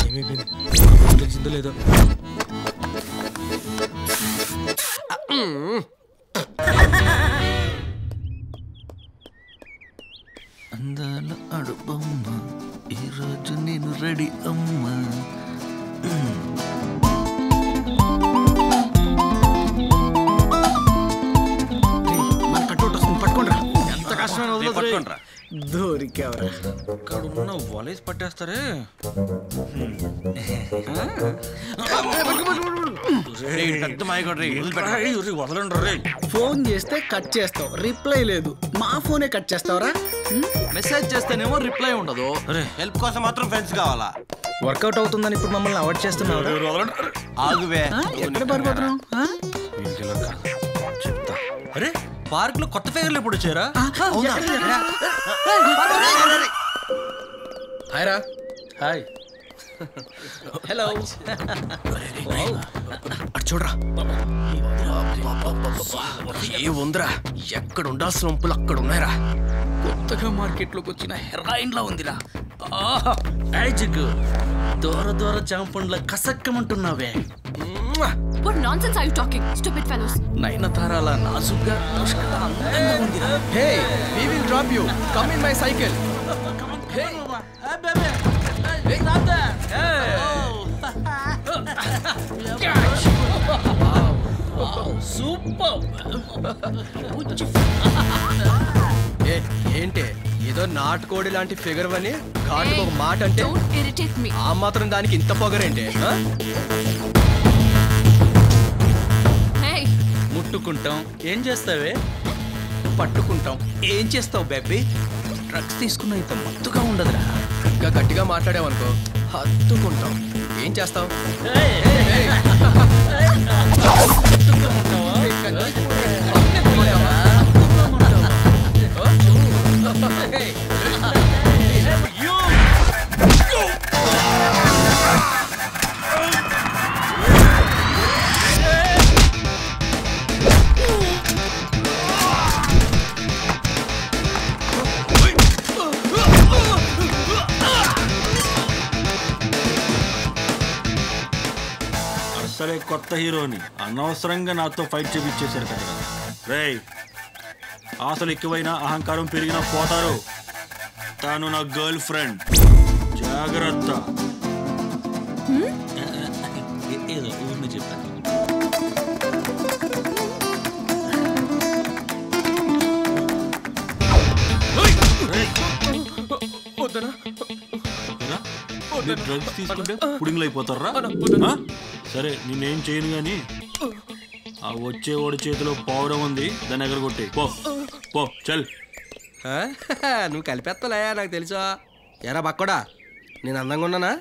ఏమైపోయింది తెలిసిందో లేదో. అందాల అడుబొమ్మ ఈరోజు నేను రెడీ అమ్మా. మన కట్టోటి వస్తుంది పట్టుకోండి. ఎంత కష్టమైన పట్టుకోండి. దొరికేవరా ఇక్కడ ఉన్న వాలేసి పట్టేస్తారే. ఫోన్ చేస్తే కట్ చేస్తావు, రిప్లై లేదు. మా ఫోనే కట్ చేస్తావరా? మెసేజ్ చేస్తేనేమో రిప్లై ఉండదు. హెల్ప్ కోసం మాత్రం ఫ్రెండ్స్ కావాలా? వర్కౌట్ అవుతుందని ఇప్పుడు మమ్మల్ని అవాయిడ్ చేస్తున్నావు. ఆగువే, ఎక్కడ పడిపోతున్నావు? చెప్తా. అరే పార్క్ లో కొత్త ఫిగర్లు ఎప్పుడు వచ్చారా? హాయ్ రా. హాయ్. హలో. అటు చూడరా. ఏ ఉందిరా, ఎక్కడ ఉండాల్సిన వంపులు అక్కడ ఉన్నాయిరా. కొత్తగా మార్కెట్లోకి వచ్చిన హెరాయిన్ లా ఉందిరా. దూర దూర జాంపండ్ల కసక్కమంటున్నావే. What nonsense are you talking, stupid fellows? నయనతారాల నాజుగ్గా అందంగా ఉందిరా. Hey, we will drop you. Come in my cycle. Hey, baby. Hey, stop there. Super. ఏంటి ఏదో నాటుకోడి లాంటి ఫిగర్ అని ఘాటుకు ఒక మాట అంటే ఆ మాత్రం దానికి ఇంత పొగరేంటి? ముట్టుకుంటాం, ఏం చేస్తావే? పట్టుకుంటాం, ఏం చేస్తావు బేబీ? డ్రగ్స్ తీసుకున్న ఇంత మత్తుగా ఉండదురా. ఇంకా గట్టిగా మాట్లాడావనుకో హత్తుకుంటాం, ఏం చేస్తావు? సరే కొత్త హీరోని అనవసరంగా నాతో ఫైట్ చేపించేశారు కదా. రేయ్, ఆశలు ఎక్కువైనా అహంకారం పెరిగినా పోతారు. తాను నా గర్ల్ ఫ్రెండ్, జాగ్రత్త. ఏదో ఊరిని చెప్పాను. డ్రగ్స్ తీసుకుంటే పుడింగ్లు అయిపోతారా? సరే నిన్నేం చేయను గాని ఆ వచ్చేవాడి చేతిలో పౌరం ఉంది, దాన్ని ఎగరగొట్టే. పో పో చల్. నువ్వు కలిపేత్తలే, నాకు తెలుసా. ఎరా బక్కడా, నేను అందంగా ఉన్నానా?